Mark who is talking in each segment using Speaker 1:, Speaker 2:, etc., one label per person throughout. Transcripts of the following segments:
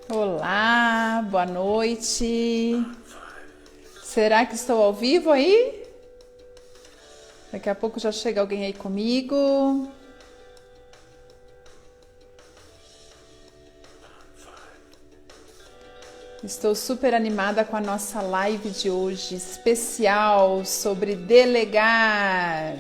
Speaker 1: Olá, boa noite. Será que estou ao vivo aí? Daqui a pouco já chega alguém aí comigo. Estou super animada com a nossa live de hoje, especial sobre delegar.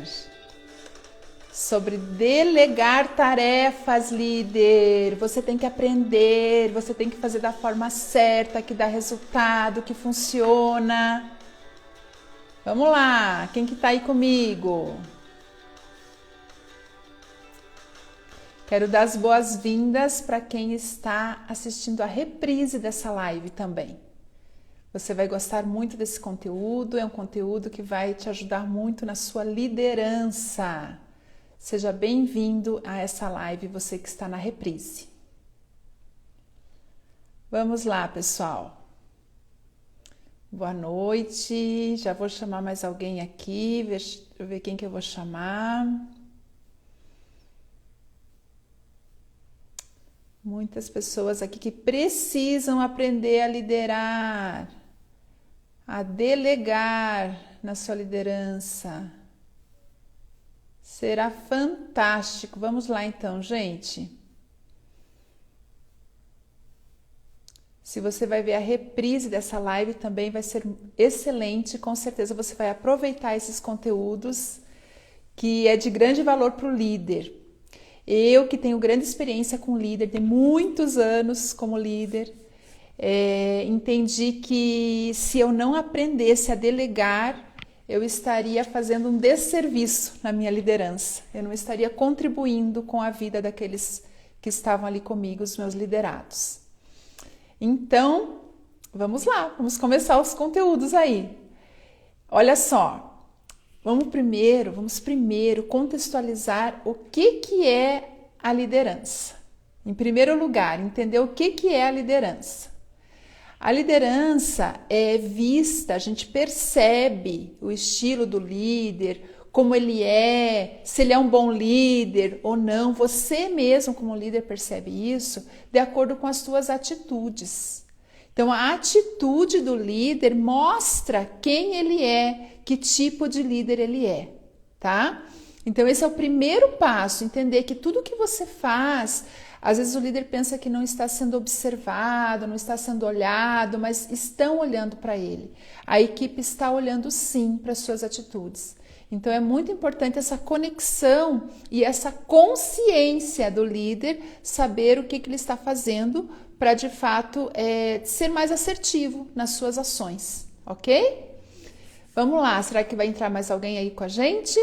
Speaker 1: Sobre delegar tarefas, líder. Você tem que aprender, você tem que fazer da forma certa, que dá resultado, que funciona. Vamos lá, quem que tá aí comigo? Quero dar as boas-vindas para quem está assistindo a reprise dessa live também. Você vai gostar muito desse conteúdo, é um conteúdo que vai te ajudar muito na sua liderança. Seja bem-vindo a essa live, você que está na reprise. Vamos lá, pessoal. Boa noite. Já vou chamar mais alguém aqui. Deixa eu ver quem que eu vou chamar. Muitas pessoas aqui que precisam aprender a liderar, a delegar na sua liderança. Será fantástico. Vamos lá então, gente. Se você vai ver a reprise dessa live também vai ser excelente. Com certeza você vai aproveitar esses conteúdos que é de grande valor para o líder. Eu que tenho grande experiência com líder, tenho muitos anos como líder, entendi que se eu não aprendesse a delegar, eu estaria fazendo um desserviço na minha liderança. Eu não estaria contribuindo com a vida daqueles que estavam ali comigo, os meus liderados. Então, vamos lá, vamos começar os conteúdos aí. Olha só, vamos primeiro contextualizar o que é a liderança. Em primeiro lugar, entender o que é a liderança. A liderança é vista, a gente percebe o estilo do líder, como ele é, se ele é um bom líder ou não. Você mesmo, como líder, percebe isso de acordo com as suas atitudes. Então, a atitude do líder mostra quem ele é, que tipo de líder ele é, tá? Então, esse é o primeiro passo, entender que tudo que você faz, às vezes o líder pensa que não está sendo observado, não está sendo olhado, mas estão olhando para ele. A equipe está olhando sim para as suas atitudes. Então é muito importante essa conexão e essa consciência do líder, saber o que ele está fazendo para de fato ser mais assertivo nas suas ações, ok? Vamos lá, será que vai entrar mais alguém aí com a gente?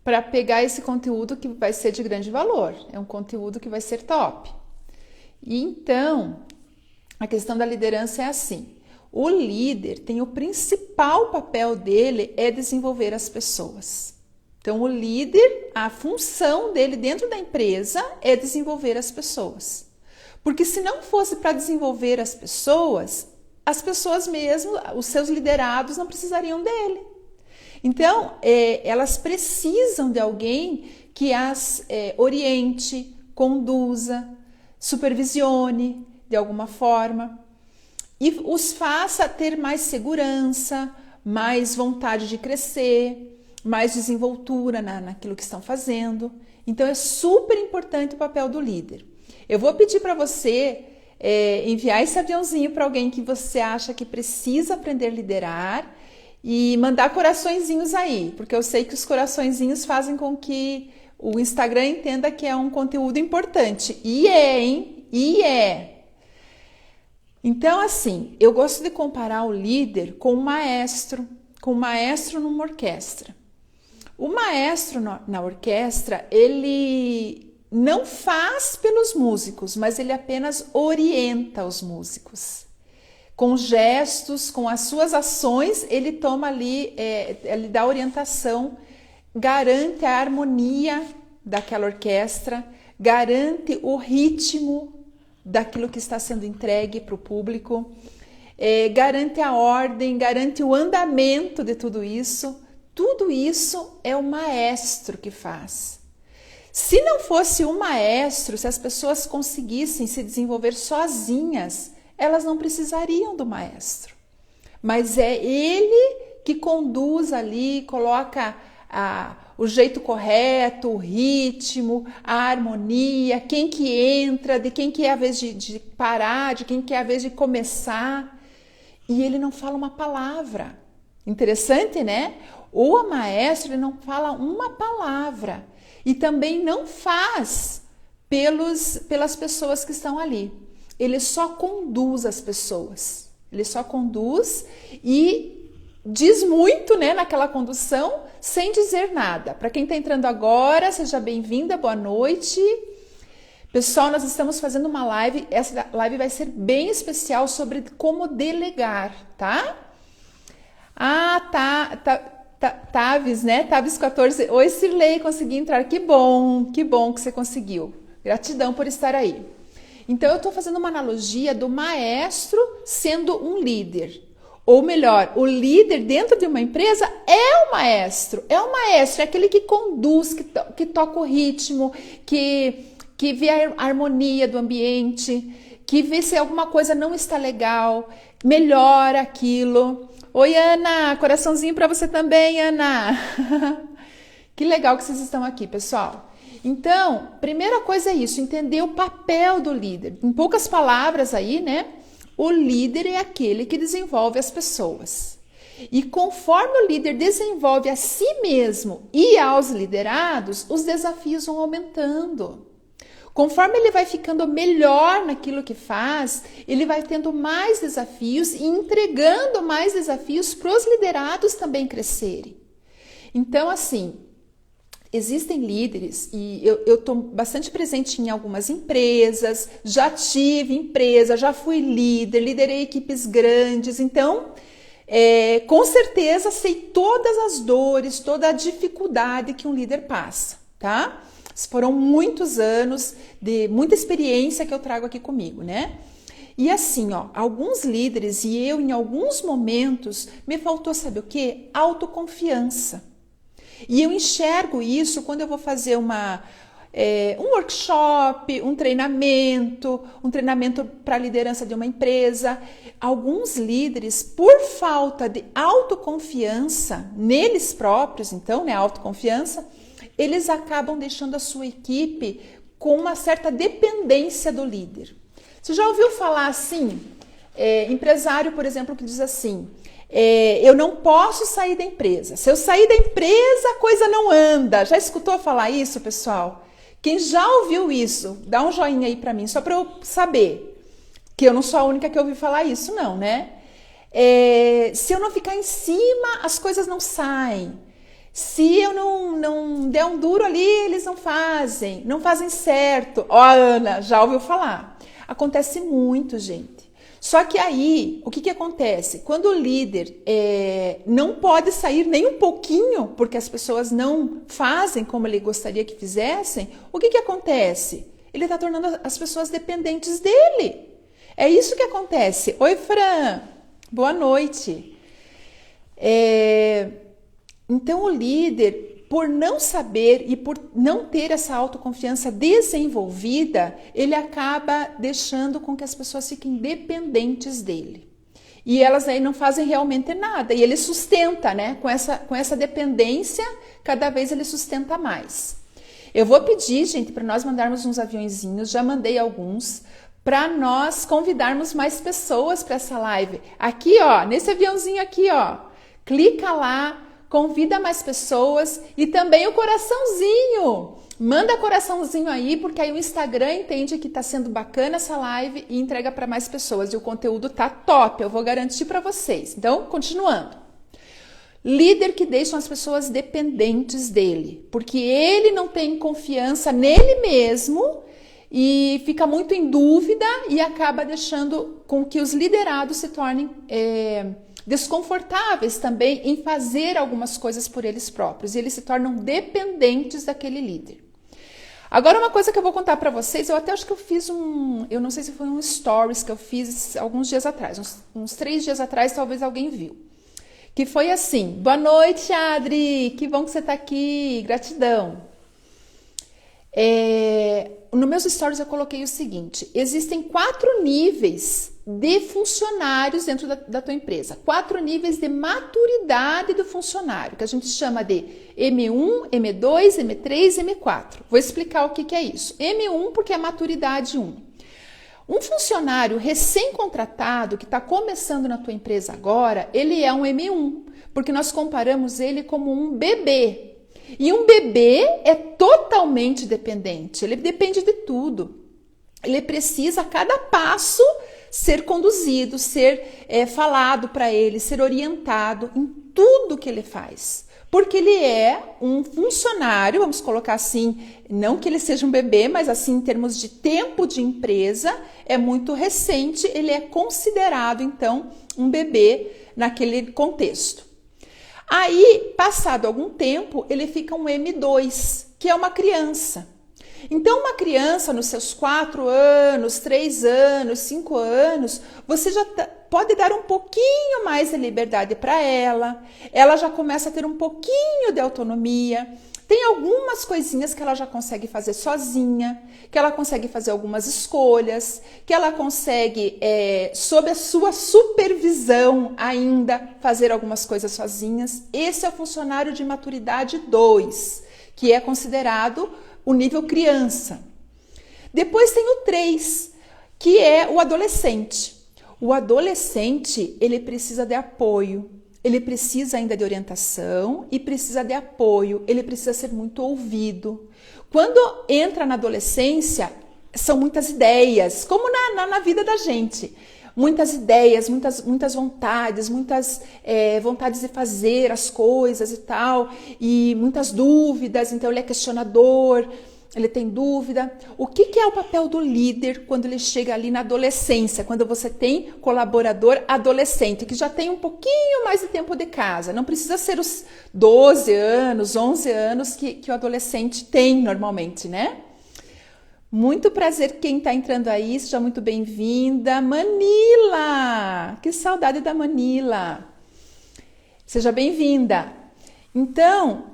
Speaker 1: Para pegar esse conteúdo que vai ser de grande valor. É um conteúdo que vai ser top. E então, a questão da liderança é assim. O líder tem o principal papel dele é desenvolver as pessoas. Então, o líder, a função dele dentro da empresa é desenvolver as pessoas. Porque se não fosse para desenvolver as pessoas mesmo, os seus liderados não precisariam dele. Então, elas precisam de alguém que as oriente, conduza, supervisione de alguma forma e os faça ter mais segurança, mais vontade de crescer, mais desenvoltura naquilo que estão fazendo. Então, é super importante o papel do líder. Eu vou pedir para você enviar esse aviãozinho para alguém que você acha que precisa aprender a liderar e mandar coraçõezinhos aí, porque eu sei que os coraçõezinhos fazem com que o Instagram entenda que é um conteúdo importante. E é, hein? E é. Então, assim, eu gosto de comparar o líder com um maestro numa orquestra. O maestro na orquestra, ele não faz pelos músicos, mas ele apenas orienta os músicos. Com gestos, com as suas ações, ele toma ali, ele dá orientação, garante a harmonia daquela orquestra, garante o ritmo daquilo que está sendo entregue para o público, garante a ordem, garante o andamento de tudo isso. tudo isso é o maestro que faz. Se não fosse o maestro, se as pessoas conseguissem se desenvolver sozinhas, elas não precisariam do maestro. Mas é ele que conduz ali, coloca o jeito correto, o ritmo, a harmonia, quem que entra, de quem que é a vez de parar, de quem que é a vez de começar. E ele não fala uma palavra. Interessante, né? O maestro, ele não fala uma palavra. E também não faz pelas pessoas que estão ali. Ele só conduz as pessoas. Ele só conduz e diz muito, né, naquela condução, sem dizer nada. Para quem está entrando agora, seja bem-vinda, boa noite. Pessoal, nós estamos fazendo uma live, essa live vai ser bem especial sobre como delegar, tá? Taves, né? Taves 14. Oi, Cirlei, consegui entrar. Que bom que você conseguiu. Gratidão por estar aí. Então, eu estou fazendo uma analogia do maestro sendo um líder. Ou melhor, o líder dentro de uma empresa é o maestro. É o maestro, é aquele que conduz, que toca o ritmo, que vê a harmonia do ambiente, que vê se alguma coisa não está legal, melhora aquilo. Oi, Ana, coraçãozinho para você também, Ana. Que legal que vocês estão aqui, pessoal. Então, primeira coisa é isso, entender o papel do líder. Em poucas palavras aí, né? O líder é aquele que desenvolve as pessoas. E conforme o líder desenvolve a si mesmo e aos liderados, os desafios vão aumentando. Conforme ele vai ficando melhor naquilo que faz, ele vai tendo mais desafios e entregando mais desafios para os liderados também crescerem. Então, assim, existem líderes e eu estou bastante presente em algumas empresas, já tive empresa, já fui líder, liderei equipes grandes, então com certeza sei todas as dores, toda a dificuldade que um líder passa, tá? Foram muitos anos de muita experiência que eu trago aqui comigo, né? E assim, ó, alguns líderes e eu em alguns momentos me faltou, sabe o quê? Autoconfiança. E eu enxergo isso quando eu vou fazer um workshop, um treinamento para a liderança de uma empresa. Alguns líderes, por falta de autoconfiança neles próprios, então, né, autoconfiança, eles acabam deixando a sua equipe com uma certa dependência do líder. Você já ouviu falar assim? Empresário, por exemplo, que diz assim: eu não posso sair da empresa. Se eu sair da empresa, a coisa não anda. Já escutou falar isso, pessoal? Quem já ouviu isso, dá um joinha aí pra mim, só pra eu saber que eu não sou a única que ouvi falar isso, não, né? Se eu não ficar em cima, as coisas não saem. Se eu não der um duro ali, eles não fazem certo. Ó, Ana, já ouviu falar? Acontece muito, gente. Só que aí, o que acontece? Quando o líder não pode sair nem um pouquinho, porque as pessoas não fazem como ele gostaria que fizessem, o que acontece? Ele está tornando as pessoas dependentes dele. É isso que acontece. Oi, Fran. Boa noite. Então, o líder, por não saber e por não ter essa autoconfiança desenvolvida, ele acaba deixando com que as pessoas fiquem dependentes dele. E elas aí não fazem realmente nada. E ele sustenta, né? Com essa dependência, cada vez ele sustenta mais. Eu vou pedir, gente, para nós mandarmos uns aviõezinhos, já mandei alguns, para nós convidarmos mais pessoas para essa live. Aqui, ó, nesse aviãozinho aqui, ó, clica lá, convida mais pessoas e também o coraçãozinho. Manda coraçãozinho aí, porque aí o Instagram entende que está sendo bacana essa live e entrega para mais pessoas. E o conteúdo tá top, eu vou garantir para vocês. Então, continuando. Líder que deixa as pessoas dependentes dele, porque ele não tem confiança nele mesmo e fica muito em dúvida e acaba deixando com que os liderados se tornem desconfortáveis também em fazer algumas coisas por eles próprios. E eles se tornam dependentes daquele líder. Agora, uma coisa que eu vou contar para vocês, eu até acho que eu fiz eu não sei se foi um stories que eu fiz alguns dias atrás, uns 3 dias atrás, talvez alguém viu. que foi assim. Boa noite, Adri, que bom que você está aqui, gratidão. No meus stories eu coloquei o seguinte, existem 4 níveis de funcionários dentro da tua empresa, 4 níveis de maturidade do funcionário, que a gente chama de M1, M2, M3 e M4. Vou explicar o que é isso. M1 porque é maturidade 1. Um funcionário recém-contratado que está começando na tua empresa agora, ele é um M1, porque nós comparamos ele como um bebê. E um bebê é totalmente dependente, ele depende de tudo. Ele precisa a cada passo ser conduzido, ser falado para ele, ser orientado em tudo que ele faz. Porque ele é um funcionário, vamos colocar assim, não que ele seja um bebê, mas assim em termos de tempo de empresa, é muito recente, ele é considerado então um bebê naquele contexto. Aí, passado algum tempo, ele fica um M2, que é uma criança. Então, uma criança nos seus 4 anos, 3 anos, 5 anos, você já pode dar um pouquinho mais de liberdade para ela, ela já começa a ter um pouquinho de autonomia, tem algumas coisinhas que ela já consegue fazer sozinha, que ela consegue fazer algumas escolhas, que ela consegue, sob a sua supervisão ainda, fazer algumas coisas sozinhas. Esse é o funcionário de maturidade 2, que é considerado o nível criança. Depois tem o 3, que é o adolescente. O adolescente, ele precisa de apoio, ele precisa ainda de orientação e precisa de apoio, ele precisa ser muito ouvido. Quando entra na adolescência, são muitas ideias, como na vida da gente. Muitas ideias, muitas vontades, muitas vontades de fazer as coisas e tal, e muitas dúvidas, então ele é questionador, ele tem dúvida. O que é o papel do líder quando ele chega ali na adolescência, quando você tem colaborador adolescente, que já tem um pouquinho mais de tempo de casa, não precisa ser os 12 anos, 11 anos que o adolescente tem normalmente, né? Muito prazer quem está entrando aí, seja muito bem-vinda. Manila! Que saudade da Manila! Seja bem-vinda. Então,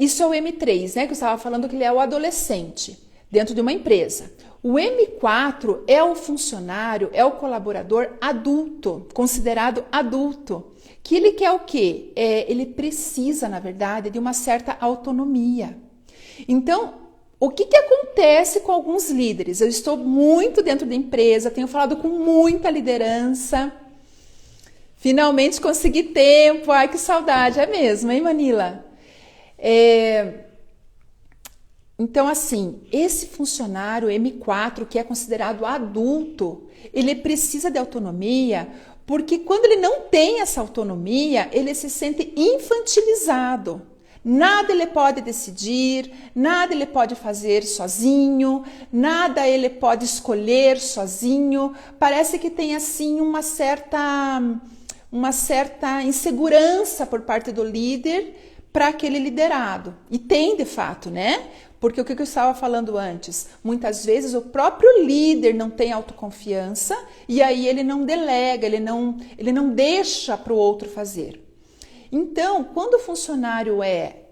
Speaker 1: isso é o M3, né? Que eu estava falando que ele é o adolescente dentro de uma empresa. O M4 é o funcionário, é o colaborador adulto, considerado adulto. Que ele quer o quê? Ele precisa, na verdade, de uma certa autonomia. Então, o que acontece com alguns líderes? Eu estou muito dentro da empresa, tenho falado com muita liderança. Finalmente consegui tempo. Ai, que saudade. É mesmo, hein, Manila? Então, assim, esse funcionário M4, que é considerado adulto, ele precisa de autonomia, porque quando ele não tem essa autonomia, ele se sente infantilizado. Nada ele pode decidir, nada ele pode fazer sozinho, nada ele pode escolher sozinho. Parece que tem assim uma certa insegurança por parte do líder para aquele liderado. E tem de fato, né? Porque o que eu estava falando antes, muitas vezes o próprio líder não tem autoconfiança e aí ele não delega, ele não deixa para o outro fazer. Então, quando o funcionário é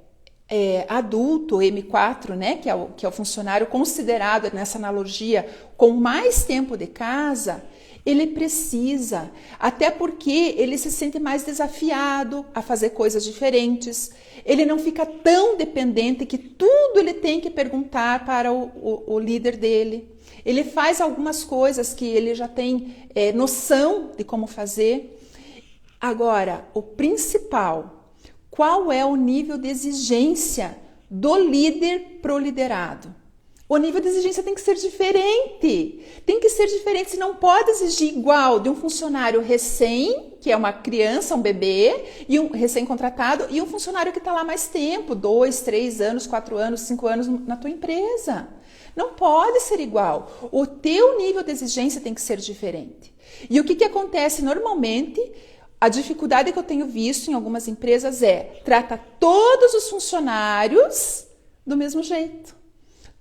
Speaker 1: adulto, M4, né, que é o funcionário considerado, nessa analogia, com mais tempo de casa, ele precisa, até porque ele se sente mais desafiado a fazer coisas diferentes, ele não fica tão dependente que tudo ele tem que perguntar para o líder dele. Ele faz algumas coisas que ele já tem noção de como fazer. Agora, o principal, qual é o nível de exigência do líder para o liderado? O nível de exigência tem que ser diferente. Tem que ser diferente. Você não pode exigir igual de um funcionário que é uma criança, um bebê, e um recém-contratado, e um funcionário que está lá mais tempo, 2, 3 anos, 4 anos, 5 anos na tua empresa. Não pode ser igual. O teu nível de exigência tem que ser diferente. E o que acontece normalmente? A dificuldade que eu tenho visto em algumas empresas trata todos os funcionários do mesmo jeito.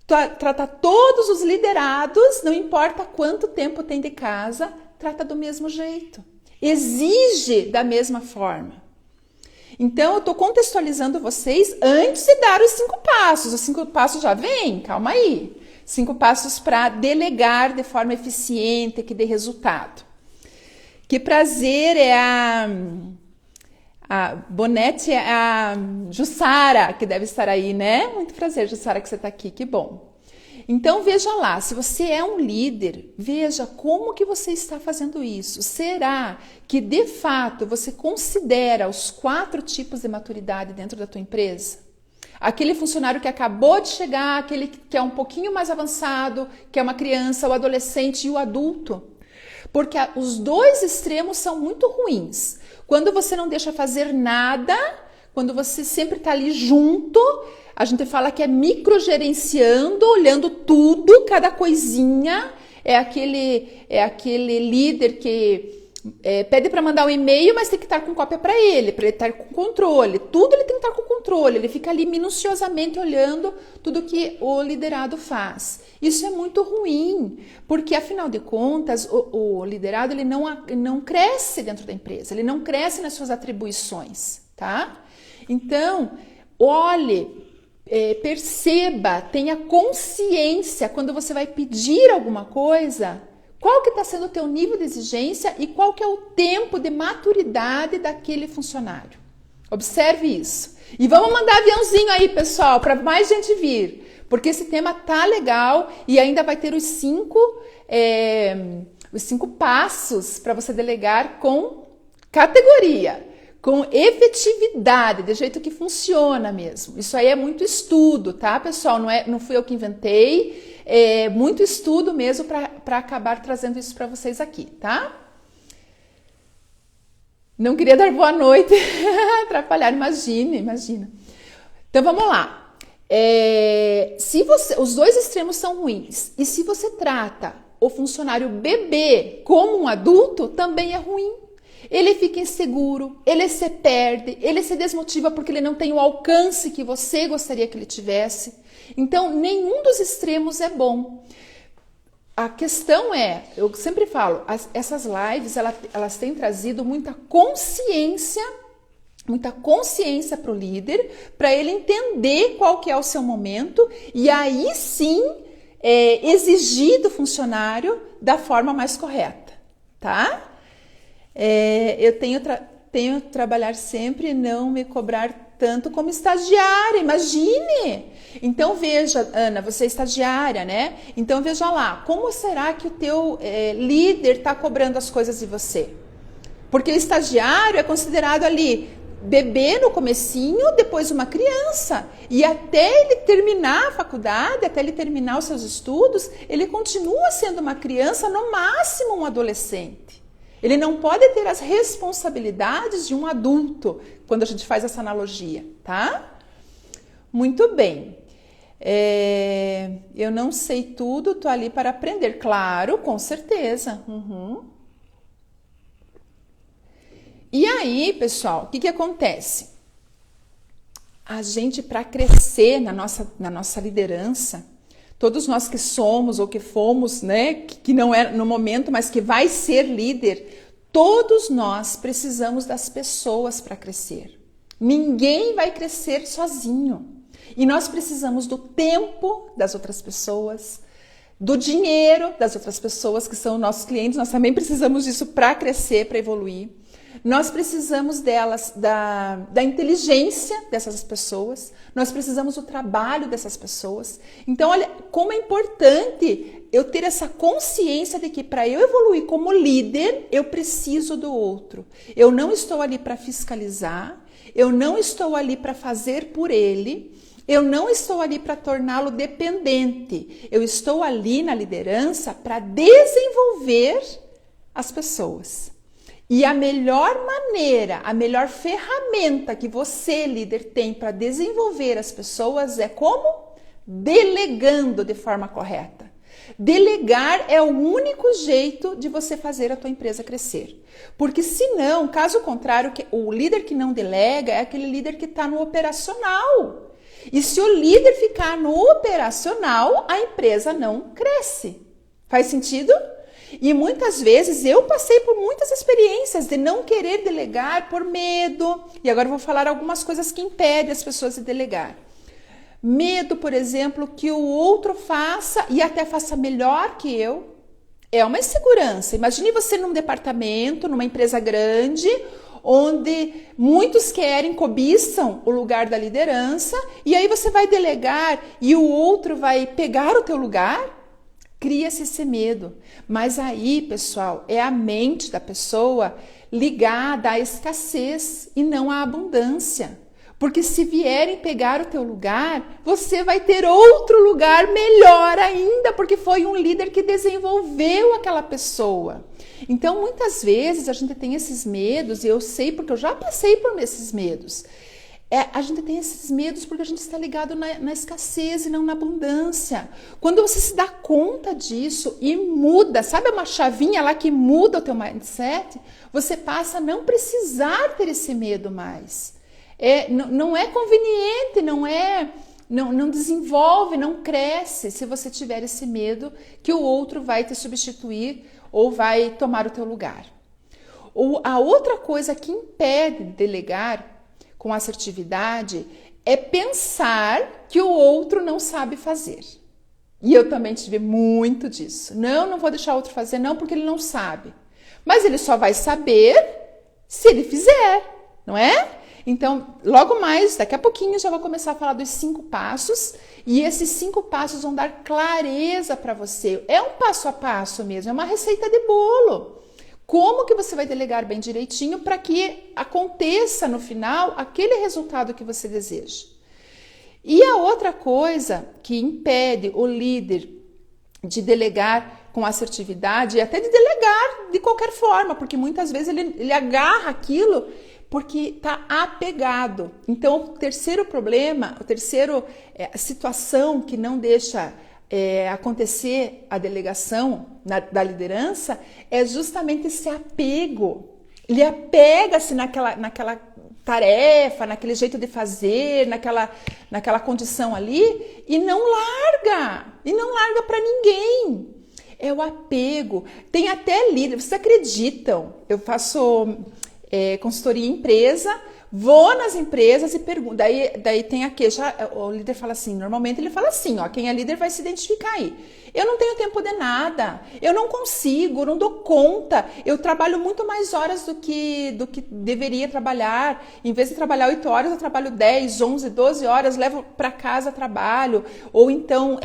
Speaker 1: Trata todos os liderados, não importa quanto tempo tem de casa, trata do mesmo jeito. Exige da mesma forma. Então, eu estou contextualizando vocês antes de dar os 5 passos. Os 5 passos já vêm? Calma aí. 5 passos para delegar de forma eficiente, que dê resultado. Que prazer, é a Bonete, é a Jussara, que deve estar aí, né? Muito prazer, Jussara, que você está aqui, que bom. Então, veja lá, se você é um líder, veja como que você está fazendo isso. Será que, de fato, você considera os 4 tipos de maturidade dentro da tua empresa? Aquele funcionário que acabou de chegar, aquele que é um pouquinho mais avançado, que é uma criança, o adolescente e o adulto. Porque os 2 extremos são muito ruins. Quando você não deixa fazer nada, quando você sempre está ali junto, a gente fala que é microgerenciando, olhando tudo, cada coisinha. É aquele líder que pede para mandar um e-mail, mas tem que estar com cópia para ele estar com controle. Tudo ele tem que estar com controle. Ele fica ali minuciosamente olhando tudo que o liderado faz. Isso é muito ruim, porque afinal de contas, o liderado ele não cresce dentro da empresa, ele não cresce nas suas atribuições, tá? Então, olhe, perceba, tenha consciência quando você vai pedir alguma coisa, qual que está sendo o teu nível de exigência e qual que é o tempo de maturidade daquele funcionário. Observe isso. E vamos mandar aviãozinho aí, pessoal, para mais gente vir. Porque esse tema tá legal e ainda vai ter os 5 passos para você delegar com categoria, com efetividade, de jeito que funciona mesmo. Isso aí é muito estudo, tá, pessoal? Não fui eu que inventei, é muito estudo mesmo para acabar trazendo isso para vocês aqui, tá? Não queria dar boa noite, atrapalhar, imagina. Então vamos lá. Os 2 extremos são ruins, e se você trata o funcionário bebê como um adulto, também é ruim. Ele fica inseguro, ele se perde, ele se desmotiva porque ele não tem o alcance que você gostaria que ele tivesse. Então, nenhum dos extremos é bom. A questão é, eu sempre falo, essas lives elas têm trazido muita consciência para o líder, para ele entender qual que é o seu momento e aí sim exigir do funcionário da forma mais correta, tá? Eu tenho trabalhar sempre e não me cobrar tanto como estagiária, imagine! Então veja, Ana, você é estagiária, né? Então veja lá, como será que o teu líder está cobrando as coisas de você? Porque o estagiário é considerado ali bebê no comecinho, depois uma criança. E até ele terminar a faculdade, até ele terminar os seus estudos, ele continua sendo uma criança, no máximo um adolescente. Ele não pode ter as responsabilidades de um adulto, quando a gente faz essa analogia, tá? Muito bem. Eu não sei tudo, tô ali para aprender. Claro, com certeza. E aí, pessoal, o que acontece? A gente, para crescer na nossa liderança, todos nós que somos ou que fomos, né, que não é no momento, mas que vai ser líder, todos nós precisamos das pessoas para crescer. Ninguém vai crescer sozinho. E nós precisamos do tempo das outras pessoas, do dinheiro das outras pessoas que são nossos clientes. Nós também precisamos disso para crescer, para evoluir. Nós precisamos delas, da inteligência dessas pessoas, nós precisamos do trabalho dessas pessoas. Então, olha como é importante eu ter essa consciência de que para eu evoluir como líder, eu preciso do outro. Eu não estou ali para fiscalizar, eu não estou ali para fazer por ele, eu não estou ali para torná-lo dependente. Eu estou ali na liderança para desenvolver as pessoas. E a melhor maneira, a melhor ferramenta que você, líder, tem para desenvolver as pessoas é como? Delegando de forma correta. Delegar é o único jeito de você fazer a tua empresa crescer. Porque senão, caso contrário, o líder que não delega é aquele líder que está no operacional. E se o líder ficar no operacional, a empresa não cresce. Faz sentido? E muitas vezes eu passei por muitas experiências de não querer delegar por medo. E agora eu vou falar algumas coisas que impedem as pessoas de delegar. Medo, por exemplo, que o outro faça e até faça melhor que eu. É uma insegurança. Imagine você num departamento, numa empresa grande, onde muitos querem, cobiçam o lugar da liderança, e aí você vai delegar e o outro vai pegar o teu lugar. Cria-se esse medo. Mas aí, pessoal, é a mente da pessoa ligada à escassez e não à abundância. Porque se vierem pegar o teu lugar, você vai ter outro lugar melhor ainda, porque foi um líder que desenvolveu aquela pessoa. Então, muitas vezes a gente tem esses medos, e eu sei porque eu já passei por esses medos. A gente tem esses medos porque a gente está ligado na escassez e não na abundância. Quando você se dá conta disso e muda, sabe uma chavinha lá que muda o teu mindset? Você passa a não precisar ter esse medo mais. Não é conveniente, não desenvolve, não cresce se você tiver esse medo que o outro vai te substituir ou vai tomar o teu lugar. A outra coisa que impede de delegar com assertividade é pensar que o outro não sabe fazer. E eu também tive muito disso. Não vou deixar o outro fazer, não, porque ele não sabe. Mas ele só vai saber se ele fizer, não é? Então, logo mais, daqui a pouquinho, já vou começar a falar dos 5 passos. E esses 5 passos vão dar clareza para você. É um passo a passo mesmo, é uma receita de bolo. Como que você vai delegar bem direitinho para que aconteça no final aquele resultado que você deseja? E a outra coisa que impede o líder de delegar com assertividade e até de delegar de qualquer forma, porque muitas vezes ele agarra aquilo porque está apegado. Então, o terceiro problema, a situação que não deixa acontecer a delegação da liderança é justamente esse apego. Ele apega-se naquela tarefa, naquele jeito de fazer, naquela condição ali e não larga para ninguém. É o apego. Tem até líder, vocês acreditam? Eu faço consultoria em empresa, vou nas empresas e pergunto, daí tem a queixa, o líder fala assim, normalmente ele fala assim, ó, quem é líder vai se identificar aí. Eu não tenho tempo de nada, eu não consigo, não dou conta, eu trabalho muito mais horas do que deveria trabalhar, em vez de trabalhar 8 horas, eu trabalho 10, 11, 12 horas, levo para casa trabalho, ou então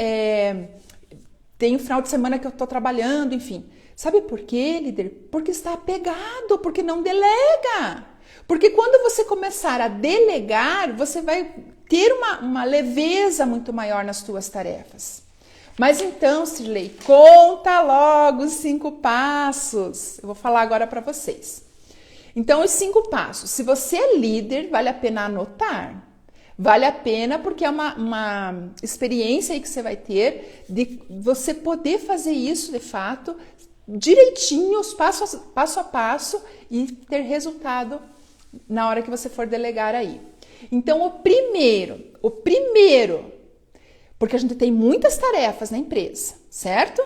Speaker 1: tem o final de semana que eu estou trabalhando, enfim. Sabe por quê, líder? Porque está apegado, porque não delega. Porque quando você começar a delegar, você vai ter uma leveza muito maior nas suas tarefas. Mas então, Cirlei, conta logo os 5 passos. Eu vou falar agora para vocês. Então, os 5 passos. Se você é líder, vale a pena anotar. Vale a pena porque é uma experiência aí que você vai ter de você poder fazer isso de fato direitinho, passo a passo e ter resultado na hora que você for delegar aí. Então, o primeiro, porque a gente tem muitas tarefas na empresa, certo?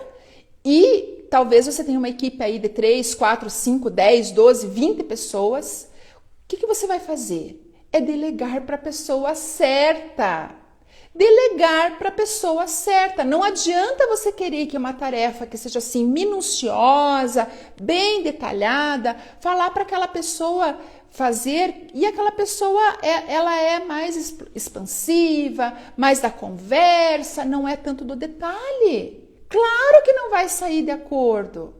Speaker 1: E talvez você tenha uma equipe aí de 3, 4, 5, 10, 12, 20 pessoas. O que você vai fazer? É delegar para a pessoa certa. Delegar para a pessoa certa. Não adianta você querer que uma tarefa que seja assim minuciosa, bem detalhada, falar para aquela pessoa fazer e aquela pessoa ela é mais expansiva, mais da conversa, não é tanto do detalhe. Claro que não vai sair de acordo.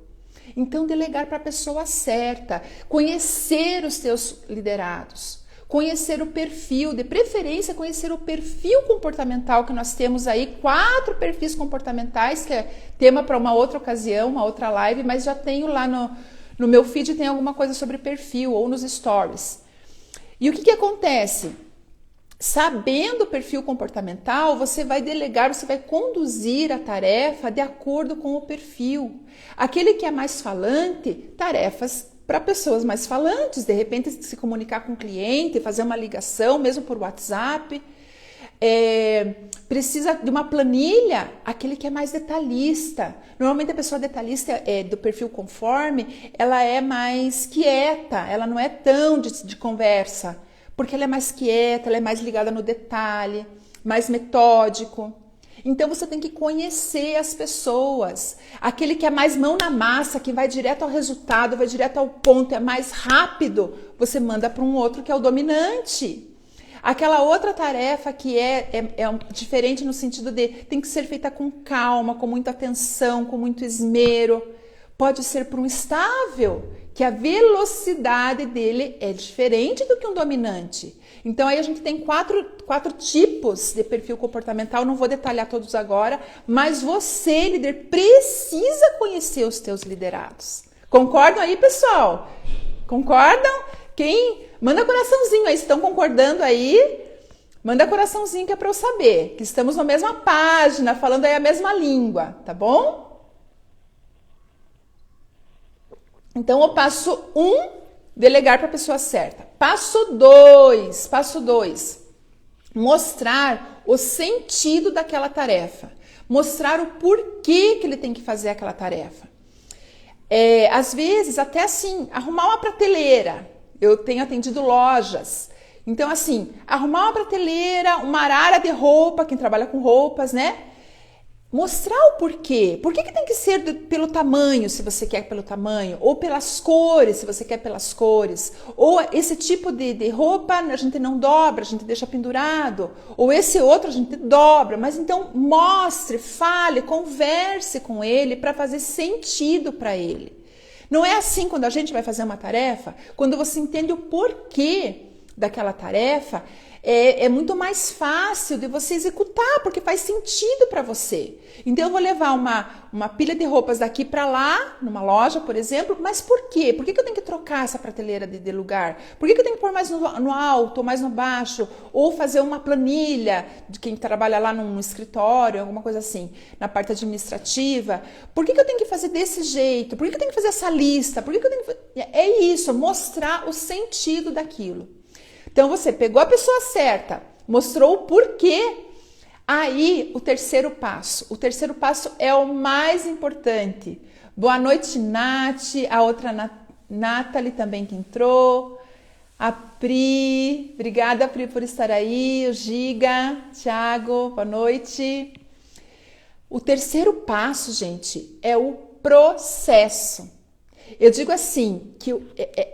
Speaker 1: Então, delegar para a pessoa certa, conhecer os seus liderados. Conhecer o perfil, de preferência conhecer o perfil comportamental que nós temos aí, 4 perfis comportamentais, que é tema para uma outra ocasião, uma outra live, mas já tenho lá no meu feed, tem alguma coisa sobre perfil ou nos stories. E o que acontece? Sabendo o perfil comportamental, você vai delegar, você vai conduzir a tarefa de acordo com o perfil. Aquele que é mais falante, tarefas para pessoas mais falantes, de repente se comunicar com o cliente, fazer uma ligação, mesmo por WhatsApp. Precisa de uma planilha, aquele que é mais detalhista. Normalmente a pessoa detalhista do perfil conforme, ela é mais quieta, ela não é tão de conversa, porque ela é mais quieta, ela é mais ligada no detalhe, mais metódico. Então você tem que conhecer as pessoas. Aquele que é mais mão na massa, que vai direto ao resultado, vai direto ao ponto, é mais rápido, você manda para um outro que é o dominante. Aquela outra tarefa que é diferente no sentido de tem que ser feita com calma, com muita atenção, com muito esmero. Pode ser para um estável, que a velocidade dele é diferente do que um dominante. Então aí a gente tem quatro tipos de perfil comportamental, não vou detalhar todos agora, mas você, líder, precisa conhecer os teus liderados. Concordam aí, pessoal? Concordam? Quem? Manda coraçãozinho aí, se estão concordando aí, manda coraçãozinho que é para eu saber, que estamos na mesma página, falando aí a mesma língua, tá bom? Então, o passo 1, delegar para a pessoa certa. Passo 2, mostrar o sentido daquela tarefa, mostrar o porquê que ele tem que fazer aquela tarefa. Às vezes, até assim, arrumar uma prateleira. Eu tenho atendido lojas. Então, assim, arrumar uma prateleira, uma arara de roupa, quem trabalha com roupas, né? Mostrar o porquê. Por que tem que ser pelo tamanho, se você quer pelo tamanho? Ou pelas cores, se você quer pelas cores. Ou esse tipo de roupa a gente não dobra, a gente deixa pendurado. Ou esse outro a gente dobra. Mas então mostre, fale, converse com ele para fazer sentido para ele. Não é assim quando a gente vai fazer uma tarefa, quando você entende o porquê daquela tarefa, é muito mais fácil de você executar, porque faz sentido para você. Então eu vou levar uma pilha de roupas daqui para lá, numa loja, por exemplo, mas por quê? Por que eu tenho que trocar essa prateleira de lugar? Por que eu tenho que pôr mais no alto ou mais no baixo? Ou fazer uma planilha de quem trabalha lá num escritório, alguma coisa assim, na parte administrativa? Por que eu tenho que fazer desse jeito? Por que eu tenho que fazer essa lista? Por que eu tenho que... É isso, mostrar o sentido daquilo. Então você pegou a pessoa certa, mostrou o porquê. Aí o terceiro passo. O terceiro passo é o mais importante. Boa noite, Nath. A outra Nathalie também que entrou. A Pri. Obrigada, Pri, por estar aí. O Giga, Thiago, boa noite. O terceiro passo, gente, é o processo. Eu digo assim, que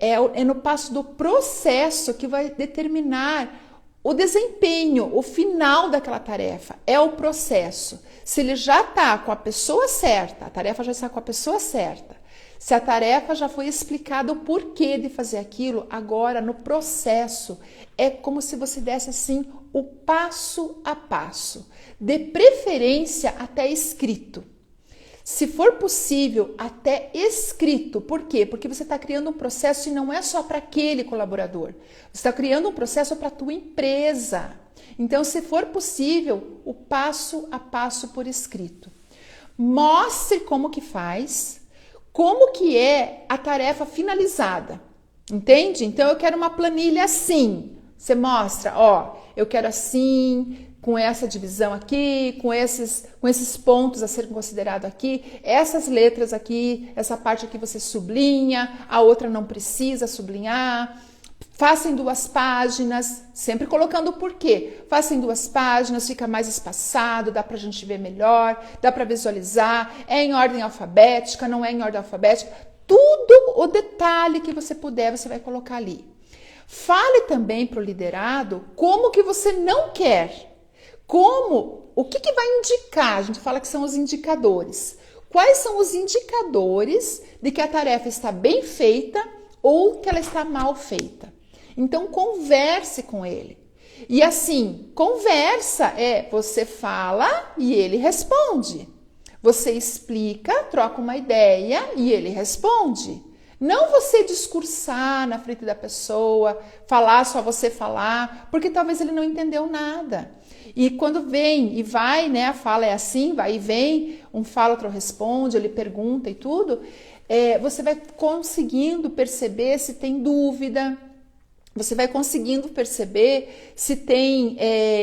Speaker 1: é no passo do processo que vai determinar o desempenho, o final daquela tarefa. É o processo. Se ele já está com a pessoa certa, a tarefa já está com a pessoa certa. Se a tarefa já foi explicado o porquê de fazer aquilo, agora no processo é como se você desse assim o passo a passo, de preferência até escrito. Se for possível, até escrito. Por quê? Porque você está criando um processo e não é só para aquele colaborador. Você está criando um processo para a tua empresa. Então, se for possível, o passo a passo por escrito. Mostre como que faz, como que é a tarefa finalizada. Entende? Então, eu quero uma planilha assim. Você mostra, ó, eu quero assim... com essa divisão aqui, com esses pontos a serem considerados aqui, essas letras aqui, essa parte aqui você sublinha, a outra não precisa sublinhar. Faça em 2 páginas, sempre colocando o porquê. Faça em 2 páginas, fica mais espaçado, dá pra gente ver melhor, dá pra visualizar, é em ordem alfabética, não é em ordem alfabética. Tudo o detalhe que você puder, você vai colocar ali. Fale também para o liderado como que você não quer. O que vai indicar? A gente fala que são os indicadores. Quais são os indicadores de que a tarefa está bem feita ou que ela está mal feita? Então, converse com ele. E assim, conversa você fala e ele responde. Você explica, troca uma ideia e ele responde. Não você discursar na frente da pessoa, falar só você falar, porque talvez ele não entendeu nada. E quando vem e vai, né, a fala é assim, vai e vem, um fala, outro responde, ele pergunta e tudo, você vai conseguindo perceber se tem dúvida, Você vai conseguindo perceber se tem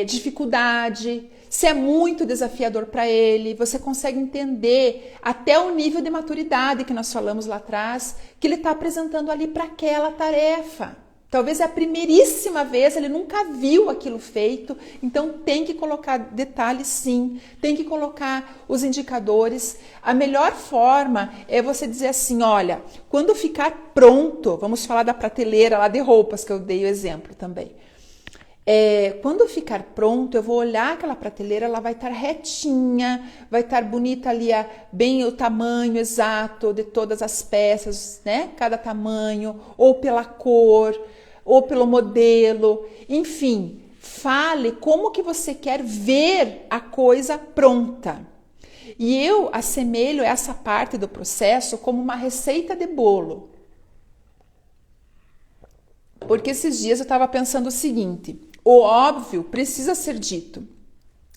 Speaker 1: dificuldade, se é muito desafiador para ele. Você consegue entender até o nível de maturidade que nós falamos lá atrás, que ele está apresentando ali para aquela tarefa. Talvez é a primeiríssima vez, ele nunca viu aquilo feito, então tem que colocar detalhes sim, tem que colocar os indicadores. A melhor forma é você dizer assim, olha, quando ficar pronto, vamos falar da prateleira lá de roupas que eu dei o exemplo também. Quando ficar pronto, eu vou olhar aquela prateleira, ela vai estar retinha, vai estar bonita ali, bem o tamanho exato de todas as peças, né? Cada tamanho, ou pela cor, ou pelo modelo, enfim, fale como que você quer ver a coisa pronta. E eu assemelho essa parte do processo como uma receita de bolo. Porque esses dias eu estava pensando o seguinte, o óbvio precisa ser dito.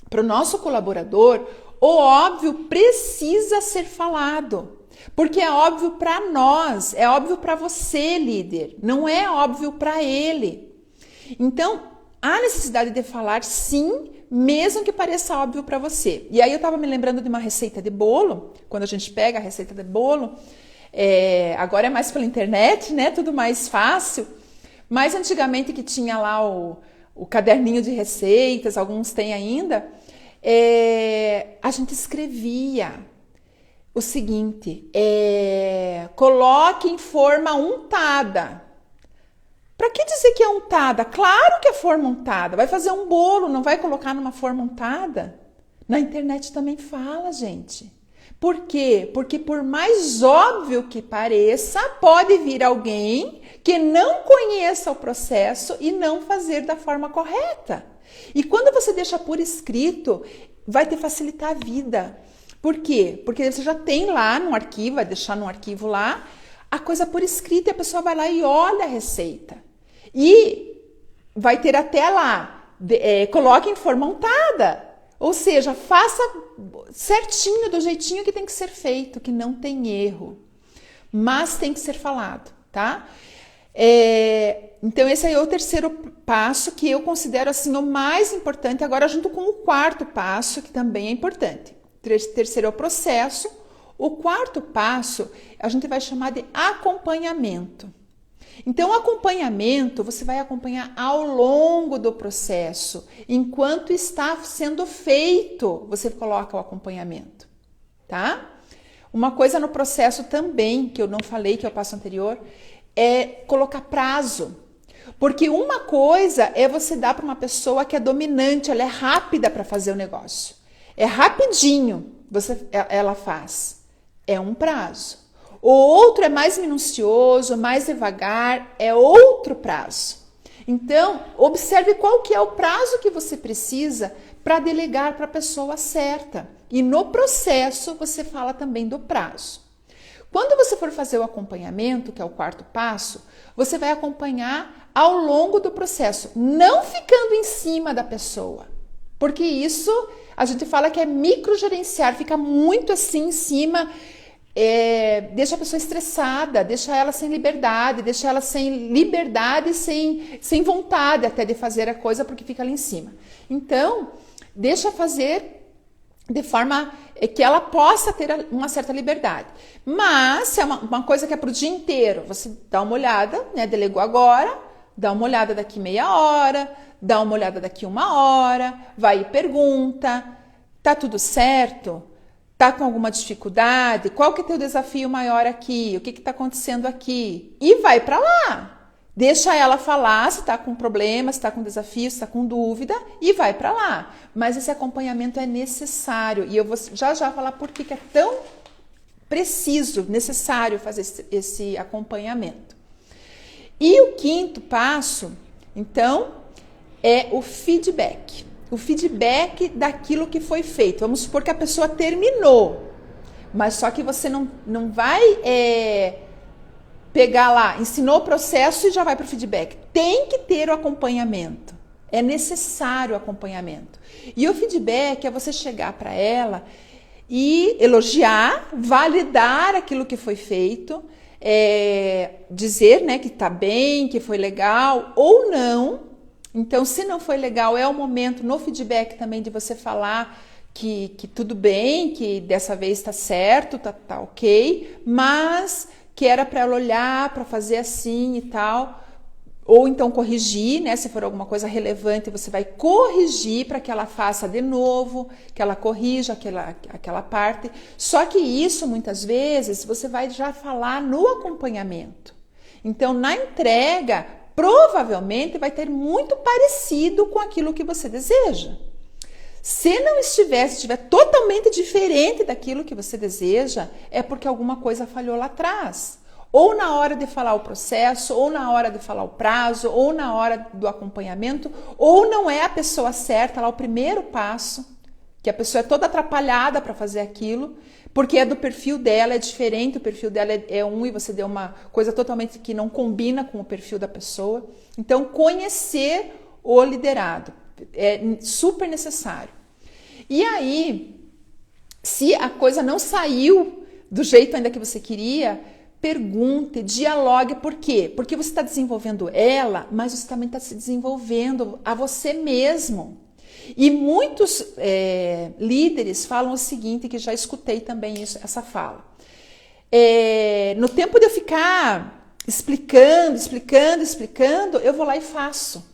Speaker 1: Para o nosso colaborador, o óbvio precisa ser falado. Porque é óbvio para nós, é óbvio para você, líder, não é óbvio para ele. Então, há necessidade de falar sim, mesmo que pareça óbvio para você. E aí eu estava me lembrando de uma receita de bolo, quando a gente pega a receita de bolo, agora é mais pela internet, né? Tudo mais fácil. Mas antigamente que tinha lá o caderninho de receitas, alguns têm ainda, a gente escrevia o seguinte, coloque em forma untada. Para que dizer que é untada? Claro que é forma untada. Vai fazer um bolo, não vai colocar numa forma untada? Na internet também fala, gente. Por quê? Porque por mais óbvio que pareça, pode vir alguém que não conheça o processo e não fazer da forma correta. E quando você deixa por escrito, vai te facilitar a vida. Por quê? Porque você já tem lá no arquivo, vai deixar no arquivo lá, a coisa por escrito e a pessoa vai lá e olha a receita. E vai ter até lá, coloque em forma untada. Ou seja, faça certinho, do jeitinho que tem que ser feito, que não tem erro. Mas tem que ser falado, tá? Então esse aí é o terceiro passo que eu considero assim o mais importante, agora junto com o quarto passo, que também é importante. Terceiro é o processo. O quarto passo a gente vai chamar de acompanhamento. Então, o acompanhamento você vai acompanhar ao longo do processo. Enquanto está sendo feito, você coloca o acompanhamento, tá? Uma coisa no processo também, que eu não falei, que é o passo anterior, é colocar prazo. Porque uma coisa é você dar para uma pessoa que é dominante, ela é rápida para fazer o negócio. É rapidinho, ela faz. É um prazo. O outro é mais minucioso, mais devagar, é outro prazo. Então, observe qual que é o prazo que você precisa para delegar para a pessoa certa. E no processo, você fala também do prazo. Quando você for fazer o acompanhamento, que é o quarto passo, você vai acompanhar ao longo do processo, não ficando em cima da pessoa. Porque isso, a gente fala que é microgerenciar, fica muito assim em cima, deixa a pessoa estressada, deixa ela sem liberdade, sem vontade até de fazer a coisa, porque fica ali em cima. Então, deixa fazer de forma que ela possa ter uma certa liberdade. Mas, se é uma coisa que é para o dia inteiro, você dá uma olhada, né? Delegou agora, dá uma olhada daqui meia hora, dá uma olhada daqui 1 hora, vai e pergunta, tá tudo certo? Tá com alguma dificuldade? Qual que é o teu desafio maior aqui? O que está acontecendo aqui? E vai para lá. Deixa ela falar se está com problema, se está com desafio, se está com dúvida e vai para lá. Mas esse acompanhamento é necessário e eu vou já falar por que é tão preciso, necessário fazer esse acompanhamento. E o quinto passo, então, é o feedback. O feedback daquilo que foi feito. Vamos supor que a pessoa terminou, mas só que você não vai pegar lá, ensinou o processo e já vai para o feedback. Tem que ter o acompanhamento. É necessário o acompanhamento. E o feedback é você chegar para ela e elogiar, validar aquilo que foi feito, dizer, né, que está bem, que foi legal ou não. Então, se não foi legal, é o momento no feedback também de você falar que tudo bem, que dessa vez está certo, tá ok, mas que era para ela olhar, para fazer assim e tal. Ou então corrigir, né? Se for alguma coisa relevante, você vai corrigir para que ela faça de novo, que ela corrija aquela parte. Só que isso, muitas vezes, você vai já falar no acompanhamento. Então, na entrega, provavelmente vai ter muito parecido com aquilo que você deseja. Se não estiver totalmente diferente daquilo que você deseja, é porque alguma coisa falhou lá atrás. Ou na hora de falar o processo, ou na hora de falar o prazo, ou na hora do acompanhamento, ou não é a pessoa certa, lá o primeiro passo, que a pessoa é toda atrapalhada para fazer aquilo, porque é do perfil dela, é diferente, o perfil dela é um e você deu uma coisa totalmente que não combina com o perfil da pessoa. Então, conhecer o liderado é super necessário. E aí, se a coisa não saiu do jeito ainda que você queria, pergunte, dialogue. Por quê? Porque você está desenvolvendo ela, mas você também está se desenvolvendo a você mesmo. E muitos líderes falam o seguinte, que já escutei também essa fala. No tempo de eu ficar explicando, eu vou lá e faço.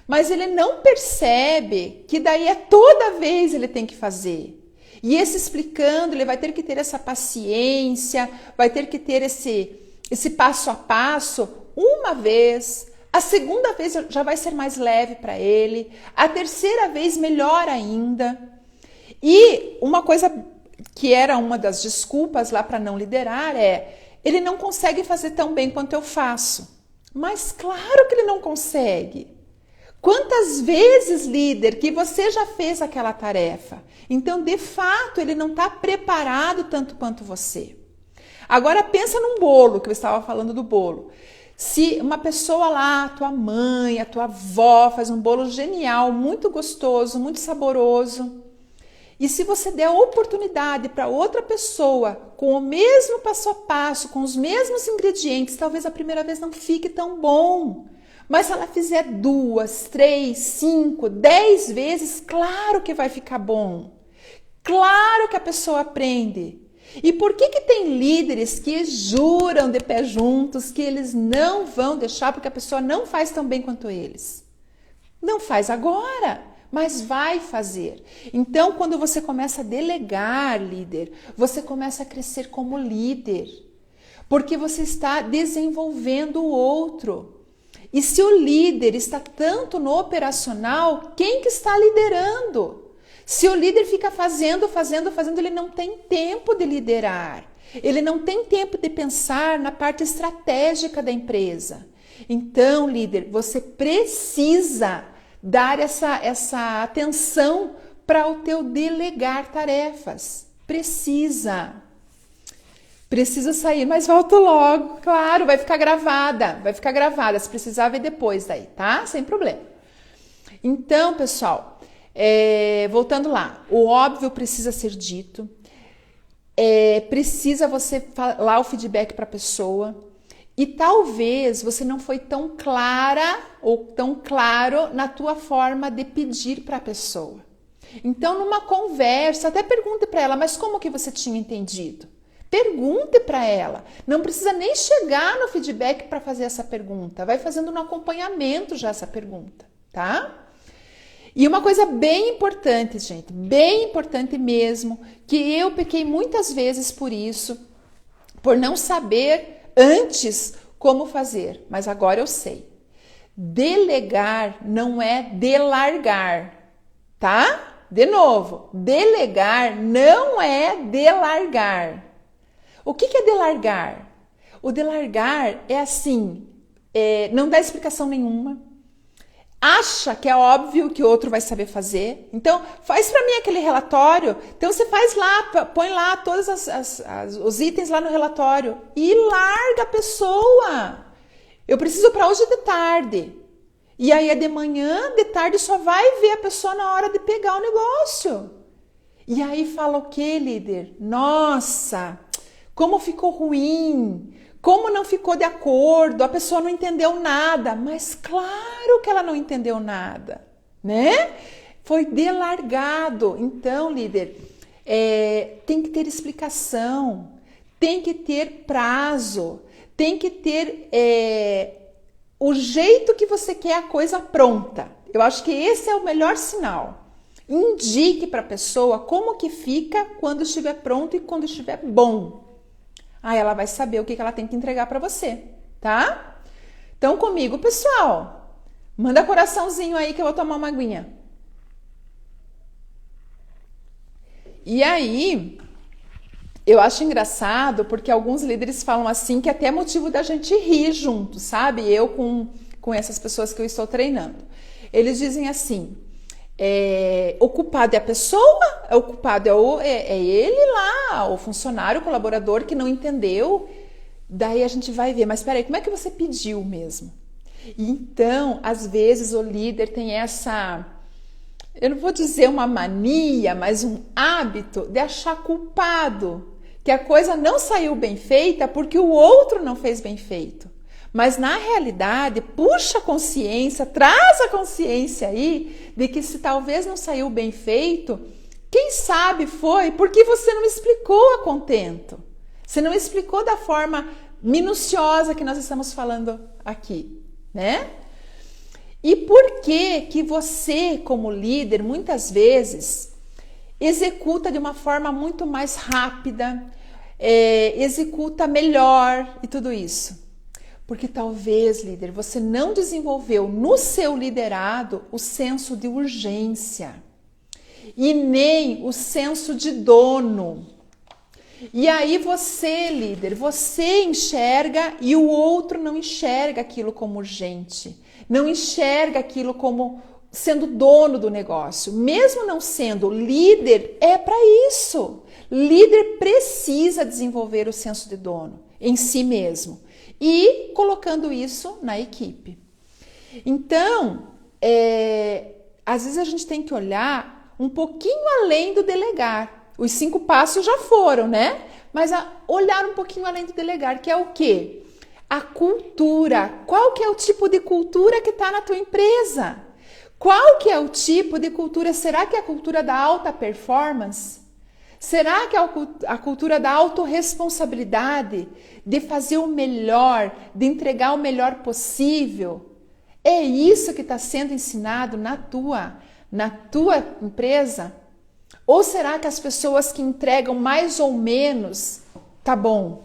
Speaker 1: Mas ele não percebe que daí toda vez ele tem que fazer. E esse explicando, ele vai ter que ter essa paciência, vai ter que ter esse passo a passo uma vez. A segunda vez já vai ser mais leve para ele. A terceira vez, melhor ainda. E uma coisa que era uma das desculpas lá para não liderar ele não consegue fazer tão bem quanto eu faço. Mas claro que ele não consegue. Quantas vezes, líder, que você já fez aquela tarefa? Então, de fato, ele não está preparado tanto quanto você. Agora, pensa num bolo, que eu estava falando do bolo. Se uma pessoa lá, a tua mãe, a tua avó, faz um bolo genial, muito gostoso, muito saboroso, e se você der a oportunidade para outra pessoa, com o mesmo passo a passo, com os mesmos ingredientes, talvez a primeira vez não fique tão bom. Mas se ela fizer 2, 3, 5, 10 vezes, claro que vai ficar bom. Claro que a pessoa aprende. E por que tem líderes que juram de pé juntos que eles não vão deixar porque a pessoa não faz tão bem quanto eles? Não faz agora, mas vai fazer. Então, quando você começa a delegar, líder, você começa a crescer como líder. Porque você está desenvolvendo o outro. E se o líder está tanto no operacional, quem que está liderando? Se o líder fica fazendo, ele não tem tempo de liderar. Ele não tem tempo de pensar na parte estratégica da empresa. Então, líder, você precisa dar essa atenção para o teu delegar tarefas. Precisa sair, mas volto logo. Claro, vai ficar gravada. Se precisar, ver depois daí, tá? Sem problema. Então, pessoal, voltando lá. O óbvio precisa ser dito. Precisa você falar o feedback para a pessoa. E talvez você não foi tão clara ou tão claro na tua forma de pedir para a pessoa. Então, numa conversa, até pergunte para ela, mas como que você tinha entendido? Pergunte para ela. Não precisa nem chegar no feedback para fazer essa pergunta. Vai fazendo no acompanhamento já essa pergunta, tá? E uma coisa bem importante, gente, bem importante mesmo, que eu pequei muitas vezes por isso, por não saber antes como fazer, mas agora eu sei. Delegar não é delargar, tá? De novo, delegar não é delargar. O que é delargar? O delargar é assim, não dá explicação nenhuma, acha que é óbvio que o outro vai saber fazer. Então, faz para mim aquele relatório. Então, você faz lá, põe lá todos os itens lá no relatório e larga a pessoa. Eu preciso para hoje de tarde. E aí, de manhã, de tarde, só vai ver a pessoa na hora de pegar o negócio. E aí fala o quê, líder? Nossa, como ficou ruim, Como não ficou de acordo, a pessoa não entendeu nada, mas claro que ela não entendeu nada, né? Foi delargado. Então, líder, tem que ter explicação, tem que ter prazo, tem que ter o jeito que você quer a coisa pronta. Eu acho que esse é o melhor sinal. Indique para a pessoa como que fica quando estiver pronto e quando estiver bom. Aí ela vai saber o que ela tem que entregar para você, tá? Então comigo, pessoal, manda coraçãozinho aí que eu vou tomar uma aguinha. E aí, eu acho engraçado porque alguns líderes falam assim que até é motivo da gente rir junto, sabe? Eu com essas pessoas que eu estou treinando. Eles dizem assim, o culpado é a pessoa, o culpado é ele lá, o funcionário, o colaborador que não entendeu. Daí a gente vai ver, mas peraí, como é que você pediu mesmo? Então, às vezes o líder tem essa, eu não vou dizer uma mania, mas um hábito de achar culpado, que a coisa não saiu bem feita porque o outro não fez bem feito. Mas na realidade, puxa a consciência, traz a consciência aí de que se talvez não saiu bem feito, quem sabe foi porque você não explicou a contento. Você não explicou da forma minuciosa que nós estamos falando aqui, né? E por que você, como líder, muitas vezes executa de uma forma muito mais rápida, executa melhor e tudo isso? Porque talvez, líder, você não desenvolveu no seu liderado o senso de urgência e nem o senso de dono. E aí você, líder, você enxerga e o outro não enxerga aquilo como urgente, não enxerga aquilo como sendo dono do negócio. Mesmo não sendo líder, é para isso. Líder precisa desenvolver o senso de dono em si mesmo e colocando isso na equipe. Então, às vezes a gente tem que olhar um pouquinho além do delegar. Os 5 passos já foram, né? Mas olhar um pouquinho além do delegar, que é o quê? A cultura. Qual que é o tipo de cultura que está na tua empresa? Qual que é o tipo de cultura? Será que é a cultura da alta performance? Será que é a cultura da autorresponsabilidade, de fazer o melhor, de entregar o melhor possível? É isso que está sendo ensinado na tua empresa? Ou será que as pessoas que entregam mais ou menos, tá bom?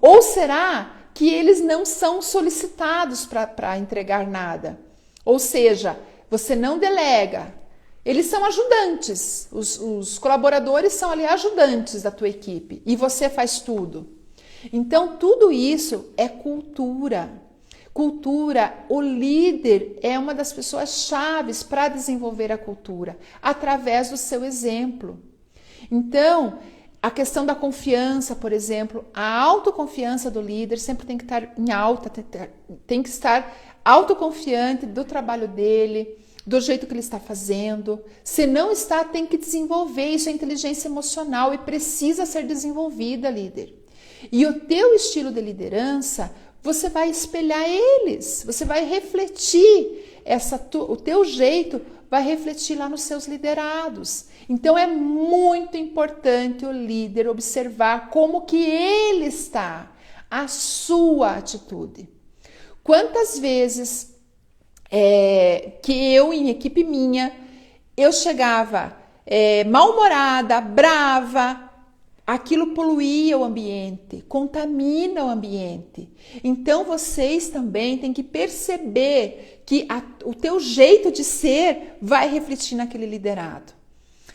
Speaker 1: Ou será que eles não são solicitados para entregar nada? Ou seja, você não delega. Eles são ajudantes, os colaboradores são ali ajudantes da tua equipe e você faz tudo. Então, tudo isso é cultura. Cultura, o líder é uma das pessoas chaves para desenvolver a cultura, através do seu exemplo. Então, a questão da confiança, por exemplo, a autoconfiança do líder sempre tem que estar em alta, tem que estar autoconfiante do trabalho dele, do jeito que ele está fazendo. Se não está, tem que desenvolver. Isso é inteligência emocional e precisa ser desenvolvida, líder. E o teu estilo de liderança, você vai espelhar eles, você vai refletir, o teu jeito vai refletir lá nos seus liderados. Então é muito importante o líder observar como que ele está, a sua atitude. Quantas vezes que eu, em equipe minha, eu chegava mal-humorada, brava, aquilo poluía o ambiente, contamina o ambiente. Então vocês também têm que perceber que o teu jeito de ser vai refletir naquele liderado.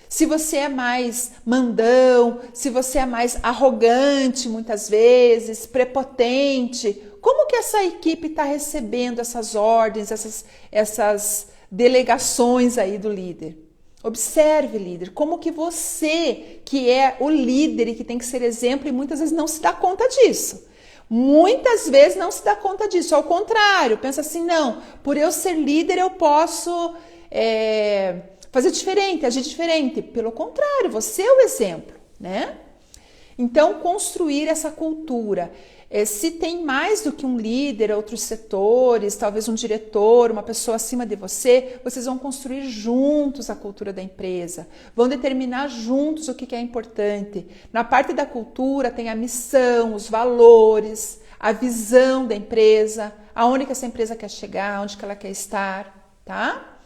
Speaker 1: Se você é mais mandão, se você é mais arrogante muitas vezes, prepotente, como que essa equipe está recebendo essas ordens, essas delegações aí do líder? Observe, líder, como que você, que é o líder e que tem que ser exemplo, e muitas vezes não se dá conta disso. Muitas vezes não se dá conta disso. Ao contrário, pensa assim, não, por eu ser líder eu posso fazer diferente, agir diferente. Pelo contrário, você é o exemplo, né? Então, construir essa cultura. Se tem mais do que um líder, outros setores, talvez um diretor, uma pessoa acima de você, vocês vão construir juntos a cultura da empresa, vão determinar juntos o que é importante. Na parte da cultura tem a missão, os valores, a visão da empresa, aonde que essa empresa quer chegar, onde que ela quer estar, tá?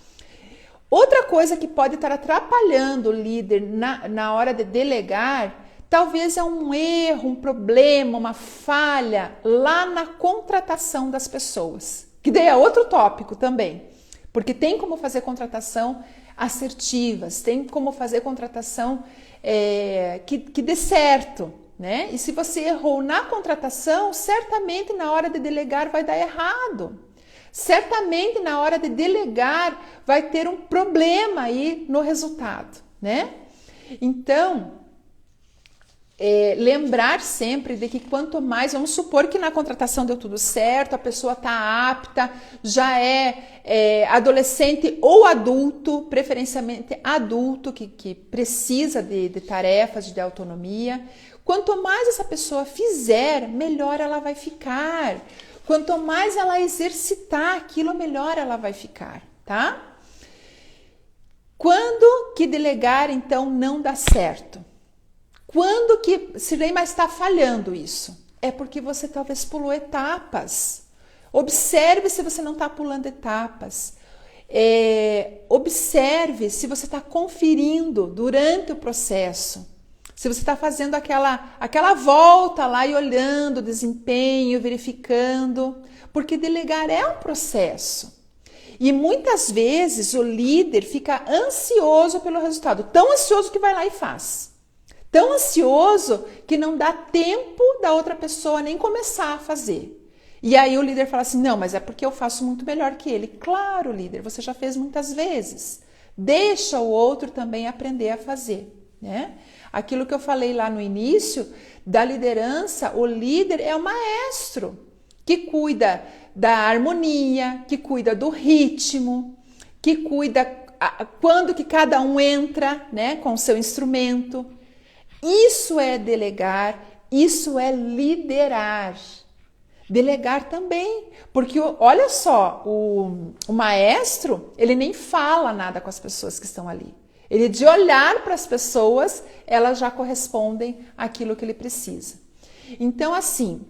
Speaker 1: Outra coisa que pode estar atrapalhando o líder na hora de delegar, talvez é um erro, um problema, uma falha lá na contratação das pessoas. Que daí é outro tópico também. Porque tem como fazer contratação assertivas, tem como fazer contratação que dê certo, né? E se você errou na contratação, certamente na hora de delegar vai dar errado. Certamente na hora de delegar vai ter um problema aí no resultado, né? Então, lembrar sempre de que quanto mais, vamos supor que na contratação deu tudo certo, a pessoa está apta, já é adolescente ou adulto, preferencialmente adulto, que precisa de tarefas, de autonomia. Quanto mais essa pessoa fizer, melhor ela vai ficar. Quanto mais ela exercitar aquilo, melhor ela vai ficar, tá? Quando que delegar, então, não dá certo? Quando que, se nem mais está falhando isso? É porque você talvez pulou etapas. Observe se você não está pulando etapas. Observe se você está conferindo durante o processo. Se você está fazendo aquela volta lá e olhando o desempenho, verificando. Porque delegar é um processo. E muitas vezes o líder fica ansioso pelo resultado. Tão ansioso que vai lá e faz. Tão ansioso que não dá tempo da outra pessoa nem começar a fazer. E aí o líder fala assim, não, mas é porque eu faço muito melhor que ele. Claro, líder, você já fez muitas vezes. Deixa o outro também aprender a fazer, né? Aquilo que eu falei lá no início da liderança, o líder é o maestro que cuida da harmonia, que cuida do ritmo, que cuida quando que cada um entra, né, com o seu instrumento. Isso é delegar, isso é liderar. Delegar também, porque olha só, o maestro, ele nem fala nada com as pessoas que estão ali. Ele, de olhar para as pessoas, elas já correspondem àquilo que ele precisa. Então, assim,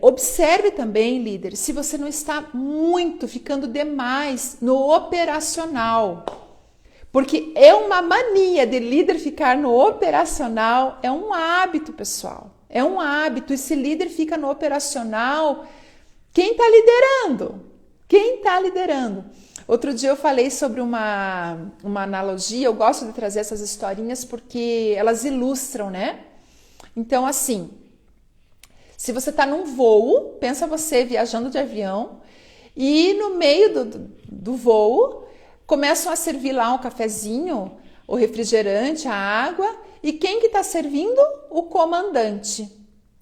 Speaker 1: observe também, líder, se você não está ficando demais no operacional. Porque é uma mania de líder ficar no operacional, é um hábito, pessoal. É um hábito. E se líder fica no operacional, quem está liderando? Quem está liderando? Outro dia eu falei sobre uma analogia, eu gosto de trazer essas historinhas porque elas ilustram, né? Então, assim, se você está num voo, pensa você viajando de avião e no meio do voo começam a servir lá um cafezinho, o refrigerante, a água, e quem que está servindo? O comandante.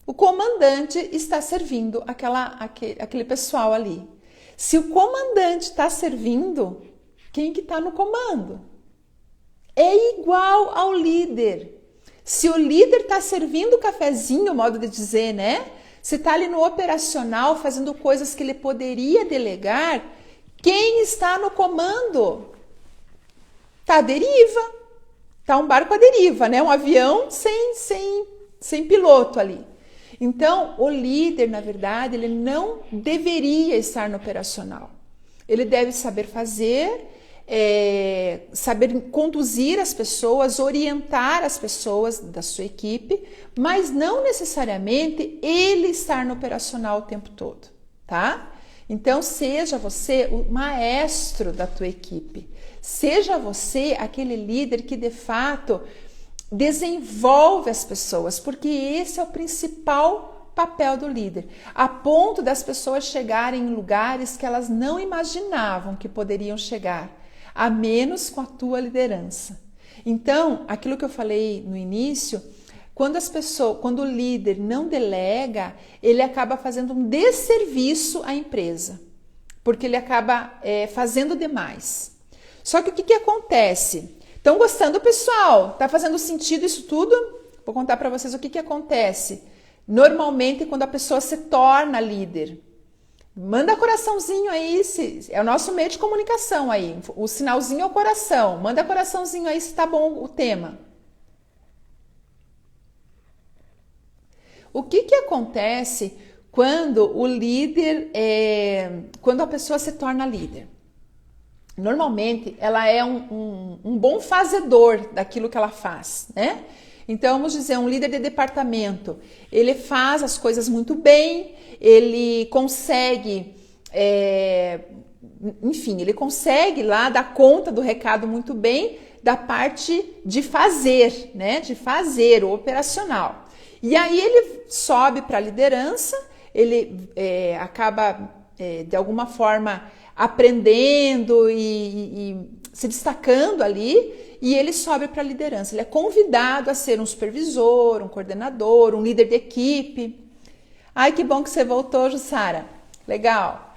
Speaker 1: O comandante está servindo aquele pessoal ali. Se o comandante está servindo, quem que está no comando? É igual ao líder. Se o líder está servindo o cafezinho, modo de dizer, né? Se está ali no operacional, fazendo coisas que ele poderia delegar, quem está no comando? Está à deriva. Está um barco à deriva, né? Um avião sem piloto ali. Então, o líder, na verdade, ele não deveria estar no operacional. Ele deve saber fazer, saber conduzir as pessoas, orientar as pessoas da sua equipe, mas não necessariamente ele estar no operacional o tempo todo, tá? Então, seja você o maestro da tua equipe. Seja você aquele líder que, de fato, desenvolve as pessoas, porque esse é o principal papel do líder, a ponto das pessoas chegarem em lugares que elas não imaginavam que poderiam chegar, a menos com a tua liderança. Então, aquilo que eu falei no início, quando o líder não delega, ele acaba fazendo um desserviço à empresa, porque ele acaba fazendo demais. Só que o que acontece? Estão gostando, pessoal? Tá fazendo sentido isso tudo? Vou contar para vocês o que acontece. normalmente quando a pessoa se torna líder. Manda coraçãozinho aí, é o nosso meio de comunicação aí. O sinalzinho é o coração. Manda coraçãozinho aí se tá bom o tema. O que acontece quando o líder, quando a pessoa se torna líder? Normalmente, ela é um bom fazedor daquilo que ela faz, né? Então, vamos dizer, um líder de departamento, ele faz as coisas muito bem, ele consegue, enfim, ele consegue lá dar conta do recado muito bem da parte de fazer, né? De fazer, o operacional. E aí ele sobe para a liderança, ele acaba, de alguma forma, aprendendo e se destacando ali, e ele sobe para a liderança. Ele é convidado a ser um supervisor, um coordenador, um líder de equipe. Ai, que bom que você voltou, Jussara. Legal.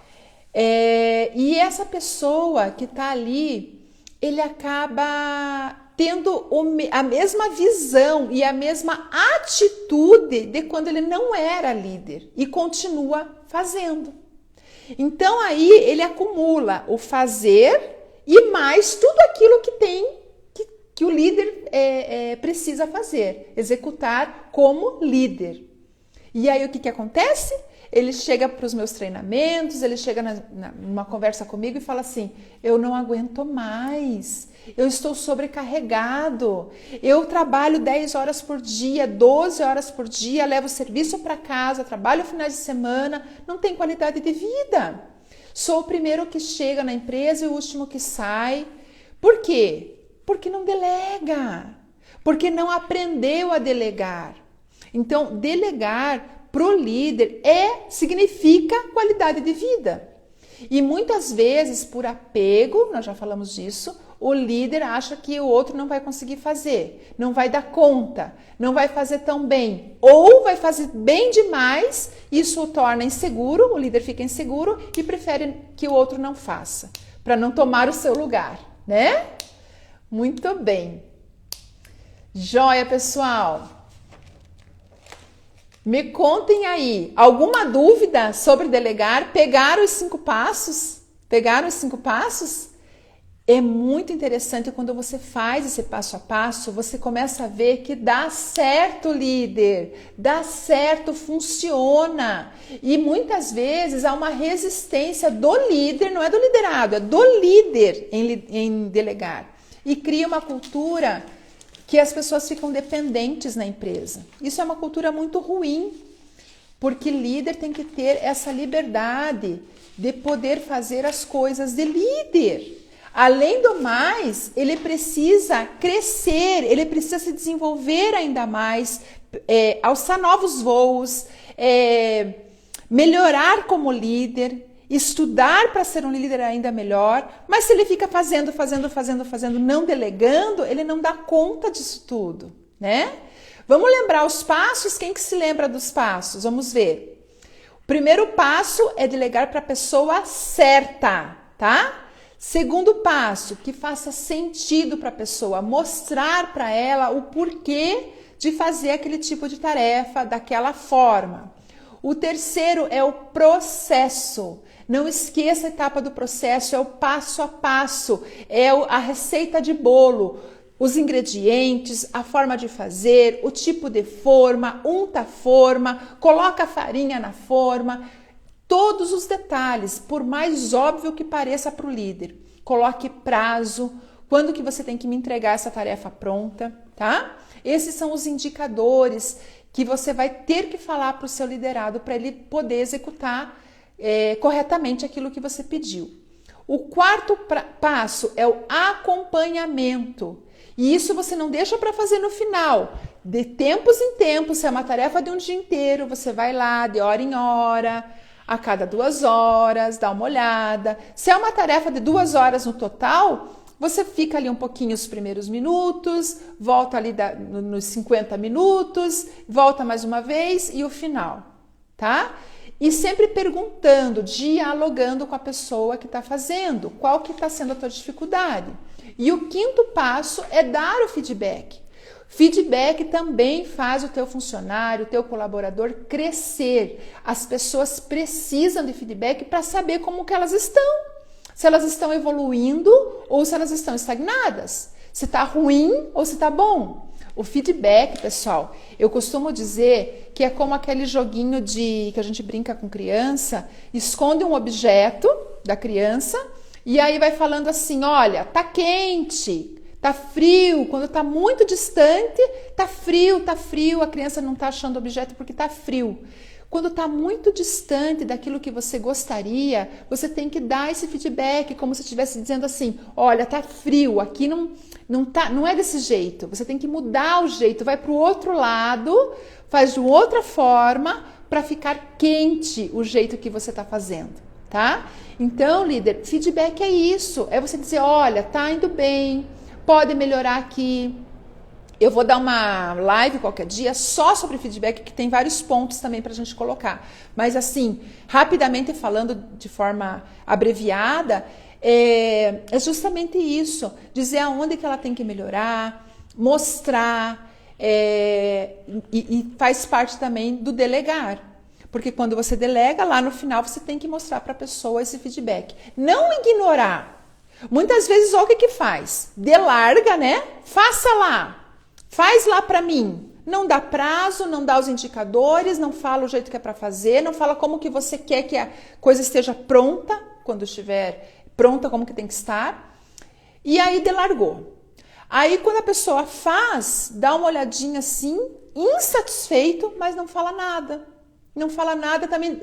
Speaker 1: E essa pessoa que está ali, ele acaba tendo a mesma visão e a mesma atitude de quando ele não era líder e continua fazendo. Então aí ele acumula o fazer e mais tudo aquilo que tem que o líder precisa fazer, executar como líder. E aí o que acontece? Ele chega para os meus treinamentos, ele chega numa conversa comigo e fala assim: eu não aguento mais, eu estou sobrecarregado, eu trabalho 10 horas por dia, 12 horas por dia, levo serviço para casa, trabalho finais de semana, não tem qualidade de vida. Sou o primeiro que chega na empresa e o último que sai. Por quê? Porque não delega, porque não aprendeu a delegar. Então, delegar para o líder significa qualidade de vida. E muitas vezes, por apego, nós já falamos disso, o líder acha que o outro não vai conseguir fazer, não vai dar conta, não vai fazer tão bem, ou vai fazer bem demais, isso o torna inseguro, o líder fica inseguro e prefere que o outro não faça, para não tomar o seu lugar, né? Muito bem. Joia, pessoal! Me contem aí, alguma dúvida sobre delegar? Pegaram os 5 passos? Pegaram os 5 passos? É muito interessante quando você faz esse passo a passo, você começa a ver que dá certo, líder, dá certo, funciona. E muitas vezes há uma resistência do líder, não é do liderado, é do líder em delegar. E cria uma cultura que as pessoas ficam dependentes na empresa. Isso é uma cultura muito ruim, porque líder tem que ter essa liberdade de poder fazer as coisas de líder. Além do mais, ele precisa crescer, ele precisa se desenvolver ainda mais, alçar novos voos, melhorar como líder, estudar para ser um líder ainda melhor, mas se ele fica fazendo, não delegando, ele não dá conta disso tudo, né? Vamos lembrar os passos? Quem que se lembra dos passos? Vamos ver. O primeiro passo é delegar para a pessoa certa, tá? Segundo passo, que faça sentido para a pessoa, mostrar para ela o porquê de fazer aquele tipo de tarefa daquela forma. O terceiro é o processo. Não esqueça a etapa do processo, é o passo a passo, é a receita de bolo, os ingredientes, a forma de fazer, o tipo de forma, unta a forma, coloca a farinha na forma, todos os detalhes, por mais óbvio que pareça para o líder. Coloque prazo, quando que você tem que me entregar essa tarefa pronta, tá? Esses são os indicadores que você vai ter que falar para o seu liderado para ele poder executar corretamente aquilo que você pediu. O quarto passo é o acompanhamento. E isso você não deixa para fazer no final. De tempos em tempos, se é uma tarefa de um dia inteiro, você vai lá de hora em hora, a cada 2 horas, dá uma olhada. Se é uma tarefa de 2 horas no total, você fica ali um pouquinho os primeiros minutos, volta ali nos 50 minutos, volta mais uma vez e o final, tá? E sempre perguntando, dialogando com a pessoa que está fazendo, qual que está sendo a tua dificuldade. E o quinto passo é dar o feedback. Feedback também faz o teu funcionário, o teu colaborador crescer. As pessoas precisam de feedback para saber como que elas estão. Se elas estão evoluindo ou se elas estão estagnadas. Se está ruim ou se está bom. O feedback, pessoal, eu costumo dizer que é como aquele joguinho que a gente brinca com criança, esconde um objeto da criança e aí vai falando assim, olha, tá quente, tá frio, quando tá muito distante, tá frio, a criança não tá achando o objeto porque tá frio. Quando tá muito distante daquilo que você gostaria, você tem que dar esse feedback, como se estivesse dizendo assim, olha, tá frio, aqui não é desse jeito, você tem que mudar o jeito, vai pro outro lado, faz de outra forma para ficar quente o jeito que você tá fazendo, tá? Então, líder, feedback é isso, é você dizer, olha, tá indo bem, pode melhorar aqui. Eu vou dar uma live qualquer dia só sobre feedback, que tem vários pontos também para a gente colocar. Mas assim, rapidamente falando de forma abreviada, é justamente isso. Dizer aonde que ela tem que melhorar, mostrar, e faz parte também do delegar. Porque quando você delega, lá no final você tem que mostrar para a pessoa esse feedback. Não ignorar. Muitas vezes, olha o que faz. Delarga, né? Faça lá. Faz lá para mim. Não dá prazo, não dá os indicadores, não fala o jeito que é para fazer, não fala como que você quer que a coisa esteja pronta, quando estiver pronta, como que tem que estar. E aí delargou. Aí quando a pessoa faz, dá uma olhadinha assim, insatisfeito, mas não fala nada. Não fala nada também.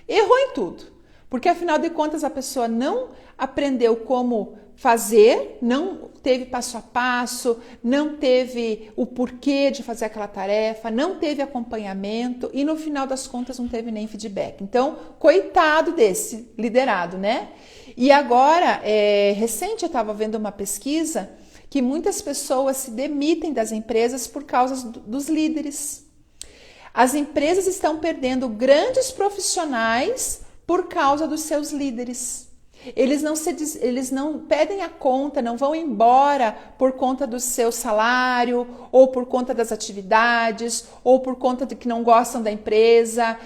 Speaker 1: Errou em tudo. Porque afinal de contas a pessoa não aprendeu como fazer, não teve passo a passo, não teve o porquê de fazer aquela tarefa, não teve acompanhamento e no final das contas não teve nem feedback. Então, coitado desse liderado, né? E agora, recente eu estava vendo uma pesquisa que muitas pessoas se demitem das empresas por causa dos líderes. As empresas estão perdendo grandes profissionais por causa dos seus líderes. Eles não pedem a conta, não vão embora por conta do seu salário, ou por conta das atividades, ou por conta de que não gostam da empresa,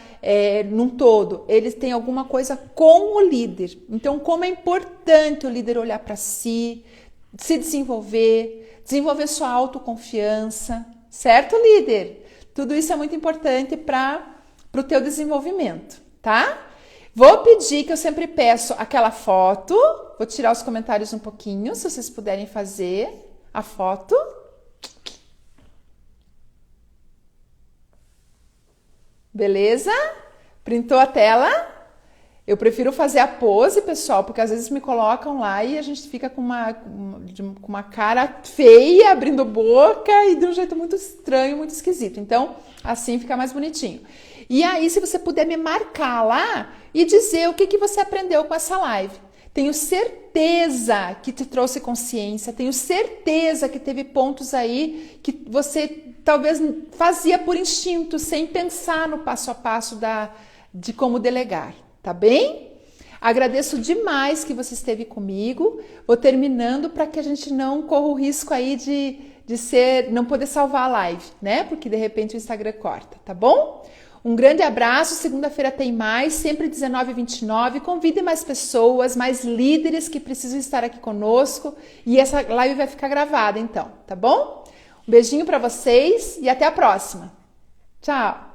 Speaker 1: num todo. Eles têm alguma coisa com o líder. Então, como é importante o líder olhar para si, se desenvolver sua autoconfiança, certo, líder? Tudo isso é muito importante para o teu desenvolvimento, tá? Vou pedir, que eu sempre peço, aquela foto. Vou tirar os comentários um pouquinho, se vocês puderem fazer a foto. Beleza? Printou a tela? Eu prefiro fazer a pose, pessoal, porque às vezes me colocam lá e a gente fica com uma cara feia, abrindo boca e de um jeito muito estranho, muito esquisito. Então, assim fica mais bonitinho. E aí, se você puder me marcar lá e dizer o que você aprendeu com essa live. Tenho certeza que te trouxe consciência, tenho certeza que teve pontos aí que você talvez fazia por instinto, sem pensar no passo a passo de como delegar, tá bem? Agradeço demais que você esteve comigo. Vou terminando para que a gente não corra o risco aí de não poder salvar a live, né? Porque de repente o Instagram corta, tá bom? Um grande abraço, segunda-feira tem mais, sempre 19h29. Convide mais pessoas, mais líderes que precisam estar aqui conosco. E essa live vai ficar gravada então, tá bom? Um beijinho para vocês e até a próxima. Tchau!